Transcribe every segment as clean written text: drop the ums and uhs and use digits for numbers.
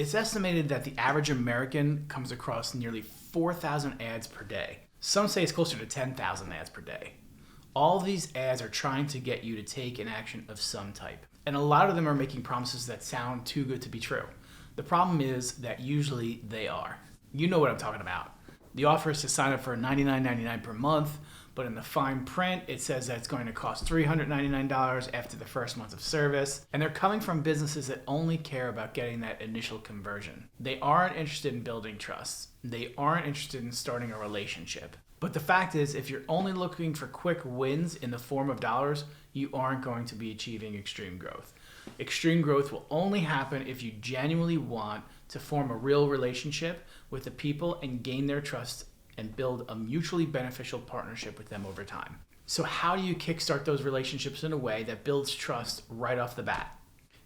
It's estimated that the average American comes across nearly 4,000 ads per day. Some say it's closer to 10,000 ads per day. All of these ads are trying to get you to take an action of some type. And a lot of them are making promises that sound too good to be true. The problem is that usually they are. You know what I'm talking about. The offer is to sign up for $99.99 per month, but in the fine print, it says that it's going to cost $399 after the first month of service. And they're coming from businesses that only care about getting that initial conversion. They aren't interested in building trust. They aren't interested in starting a relationship. But the fact is, if you're only looking for quick wins in the form of dollars, you aren't going to be achieving extreme growth. Extreme growth will only happen if you genuinely want to form a real relationship with the people and gain their trust and build a mutually beneficial partnership with them over time. So how do you kickstart those relationships in a way that builds trust right off the bat?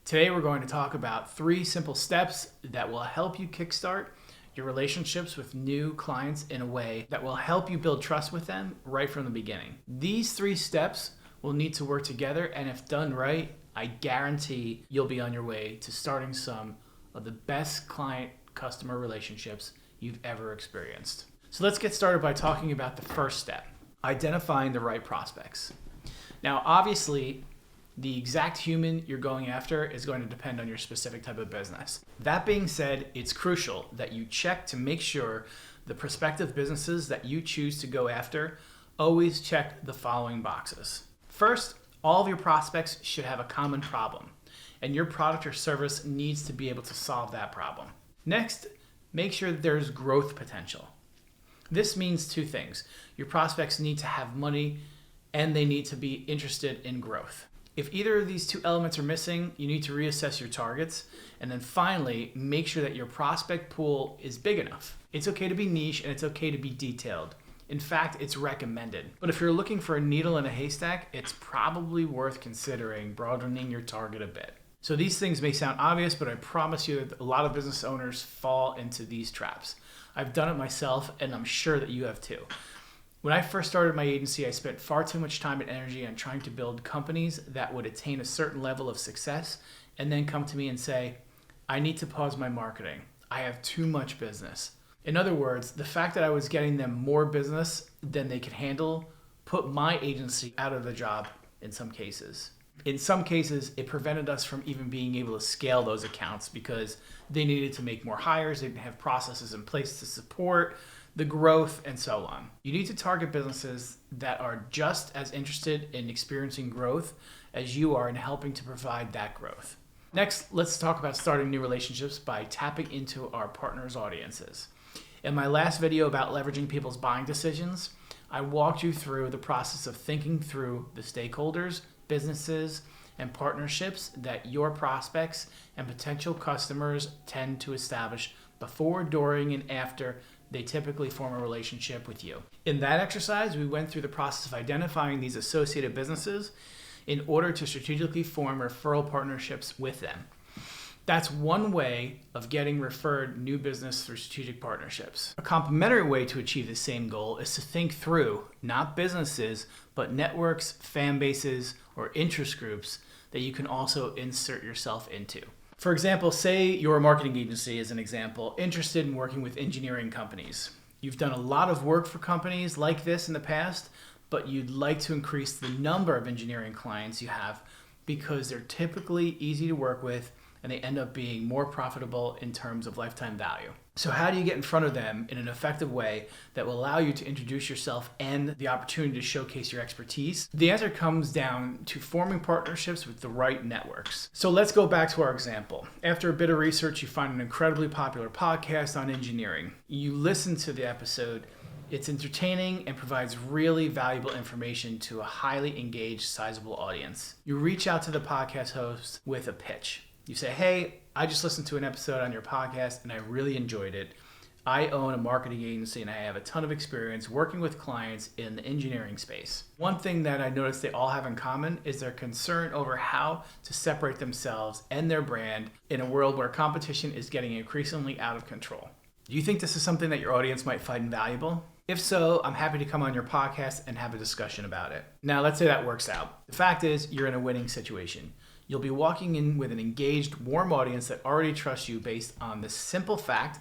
Today we're going to talk about 3 simple steps that will help you kickstart your relationships with new clients in a way that will help you build trust with them right from the beginning. These 3 steps will need to work together, and if done right, I guarantee you'll be on your way to starting some of the best client-customer relationships you've ever experienced. So let's get started by talking about the first step, identifying the right prospects. Now, obviously, the exact human you're going after is going to depend on your specific type of business. That being said, it's crucial that you check to make sure the prospective businesses that you choose to go after always check the following boxes. First, all of your prospects should have a common problem, and your product or service needs to be able to solve that problem. Next, make sure that there's growth potential. This means 2 things. Your prospects need to have money, and they need to be interested in growth. If either of these 2 elements are missing, you need to reassess your targets. And then finally, make sure that your prospect pool is big enough. It's okay to be niche and it's okay to be detailed. In fact, it's recommended. But if you're looking for a needle in a haystack, it's probably worth considering broadening your target a bit. So these things may sound obvious, but I promise you that a lot of business owners fall into these traps. I've done it myself, and I'm sure that you have too. When I first started my agency, I spent far too much time and energy on trying to build companies that would attain a certain level of success and then come to me and say, I need to pause my marketing. I have too much business. In other words, the fact that I was getting them more business than they could handle put my agency out of the job in some cases. In some cases, it prevented us from even being able to scale those accounts because they needed to make more hires, they didn't have processes in place to support the growth, and so on. You need to target businesses that are just as interested in experiencing growth as you are in helping to provide that growth. Next, let's talk about starting new relationships by tapping into our partners' audiences. In my last video about leveraging people's buying decisions, I walked you through the process of thinking through the stakeholders, businesses, and partnerships that your prospects and potential customers tend to establish before, during, and after they typically form a relationship with you. In that exercise, we went through the process of identifying these associated businesses in order to strategically form referral partnerships with them. That's one way of getting referred new business through strategic partnerships. A complementary way to achieve the same goal is to think through not businesses, but networks, fan bases, or interest groups that you can also insert yourself into. For example, say you're a marketing agency, as an example, interested in working with engineering companies. You've done a lot of work for companies like this in the past, but you'd like to increase the number of engineering clients you have because they're typically easy to work with and they end up being more profitable in terms of lifetime value. So how do you get in front of them in an effective way that will allow you to introduce yourself and the opportunity to showcase your expertise? The answer comes down to forming partnerships with the right networks. So let's go back to our example. After a bit of research, you find an incredibly popular podcast on engineering. You listen to the episode. It's entertaining and provides really valuable information to a highly engaged, sizable audience. You reach out to the podcast host with a pitch. You say, hey, I just listened to an episode on your podcast and I really enjoyed it. I own a marketing agency and I have a ton of experience working with clients in the engineering space. One thing that I noticed they all have in common is their concern over how to separate themselves and their brand in a world where competition is getting increasingly out of control. Do you think this is something that your audience might find valuable? If so, I'm happy to come on your podcast and have a discussion about it. Now, let's say that works out. The fact is, you're in a winning situation. You'll be walking in with an engaged, warm audience that already trusts you based on the simple fact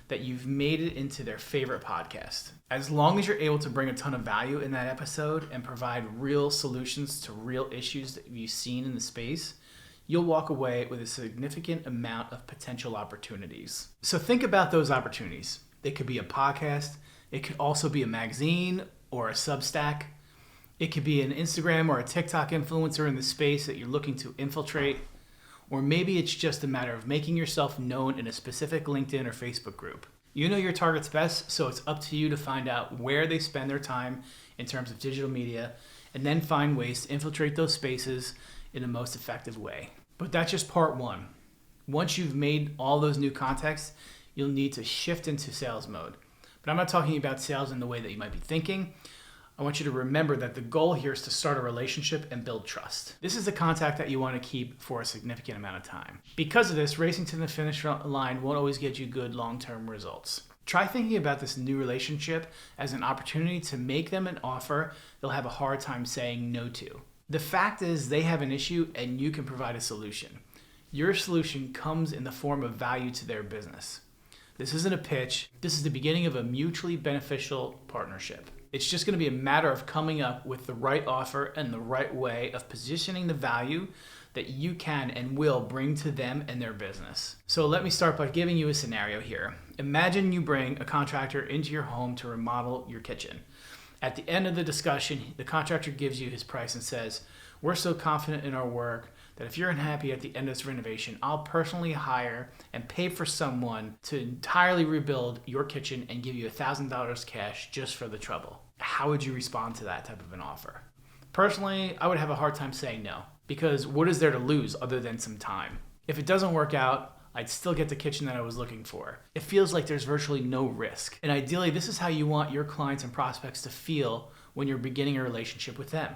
that you've made it into their favorite podcast. As long as you're able to bring a ton of value in that episode and provide real solutions to real issues that you've seen in the space, you'll walk away with a significant amount of potential opportunities. So think about those opportunities. It could be a podcast. It could also be a magazine or a Substack. It could be an Instagram or a TikTok influencer in the space that you're looking to infiltrate. Or maybe it's just a matter of making yourself known in a specific LinkedIn or Facebook group. You know your targets best, so it's up to you to find out where they spend their time in terms of digital media, and then find ways to infiltrate those spaces in the most effective way. But that's just part one. Once you've made all those new contacts, you'll need to shift into sales mode. But I'm not talking about sales in the way that you might be thinking. I want you to remember that the goal here is to start a relationship and build trust. This is the contact that you want to keep for a significant amount of time. Because of this, racing to the finish line won't always get you good long-term results. Try thinking about this new relationship as an opportunity to make them an offer they'll have a hard time saying no to. The fact is they have an issue and you can provide a solution. Your solution comes in the form of value to their business. This isn't a pitch. This is the beginning of a mutually beneficial partnership. It's just going to be a matter of coming up with the right offer and the right way of positioning the value that you can and will bring to them and their business. So let me start by giving you a scenario here. Imagine you bring a contractor into your home to remodel your kitchen. At the end of the discussion, the contractor gives you his price and says, "We're so confident in our work that if you're unhappy at the end of this renovation, I'll personally hire and pay for someone to entirely rebuild your kitchen and give you $1,000 cash just for the trouble." How would you respond to that type of an offer? Personally, I would have a hard time saying no, because what is there to lose other than some time? If it doesn't work out, I'd still get the kitchen that I was looking for. It feels like there's virtually no risk. And ideally, this is how you want your clients and prospects to feel when you're beginning a relationship with them.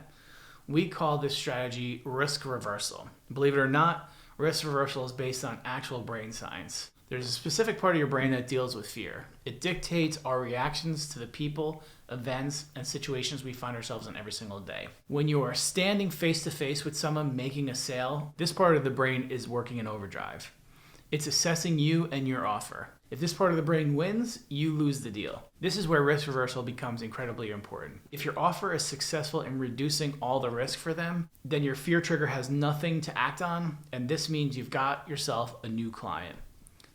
We call this strategy risk reversal. Believe it or not, risk reversal is based on actual brain science. There's a specific part of your brain that deals with fear. It dictates our reactions to the people, events, and situations we find ourselves in every single day. When you are standing face to face with someone making a sale, this part of the brain is working in overdrive. It's assessing you and your offer. If this part of the brain wins, you lose the deal. This is where risk reversal becomes incredibly important. If your offer is successful in reducing all the risk for them, then your fear trigger has nothing to act on, and this means you've got yourself a new client.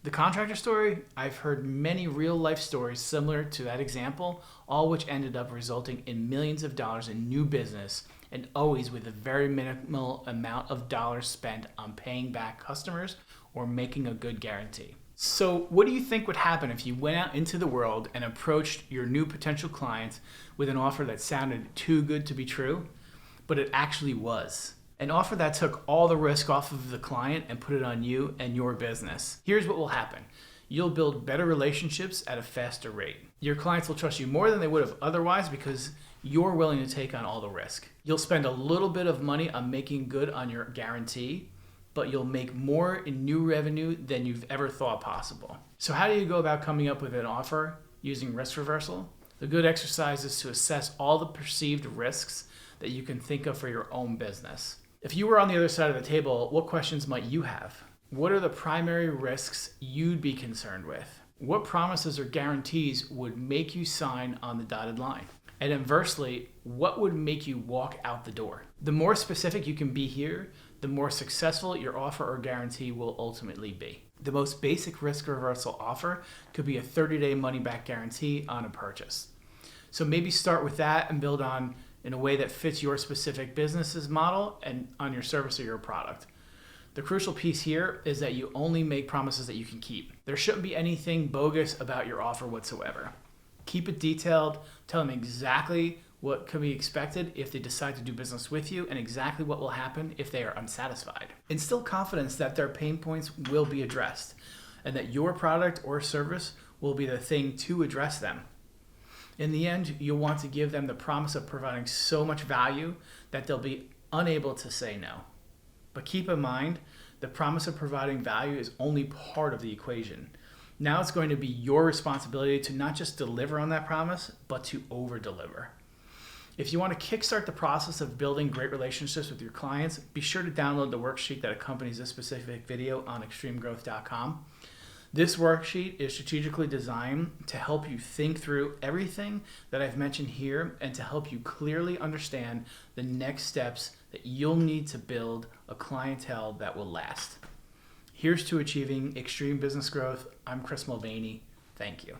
The contractor story, I've heard many real life stories similar to that example, all which ended up resulting in millions of dollars in new business, and always with a very minimal amount of dollars spent on paying back customers or making a good guarantee. So what do you think would happen if you went out into the world and approached your new potential clients with an offer that sounded too good to be true, but it actually was? An offer that took all the risk off of the client and put it on you and your business. Here's what will happen. You'll build better relationships at a faster rate. Your clients will trust you more than they would have otherwise because you're willing to take on all the risk. You'll spend a little bit of money on making good on your guarantee, but you'll make more in new revenue than you've ever thought possible. So how do you go about coming up with an offer using risk reversal? The good exercise is to assess all the perceived risks that you can think of for your own business. If you were on the other side of the table, what questions might you have? What are the primary risks you'd be concerned with? What promises or guarantees would make you sign on the dotted line? And inversely, what would make you walk out the door? The more specific you can be here, the more successful your offer or guarantee will ultimately be. The most basic risk reversal offer could be a 30-day money-back guarantee on a purchase. So maybe start with that and build on in a way that fits your specific business's model and on your service or your product. The crucial piece here is that you only make promises that you can keep. There shouldn't be anything bogus about your offer whatsoever. Keep it detailed, tell them exactly what can be expected if they decide to do business with you, and exactly what will happen if they are unsatisfied. Instill confidence that their pain points will be addressed, and that your product or service will be the thing to address them. In the end, you'll want to give them the promise of providing so much value that they'll be unable to say no. But keep in mind, the promise of providing value is only part of the equation. Now it's going to be your responsibility to not just deliver on that promise, but to over-deliver. If you want to kickstart the process of building great relationships with your clients, be sure to download the worksheet that accompanies this specific video on extremegrowth.com. This worksheet is strategically designed to help you think through everything that I've mentioned here and to help you clearly understand the next steps that you'll need to build a clientele that will last. Here's to achieving extreme business growth. I'm Chris Mulvaney. Thank you.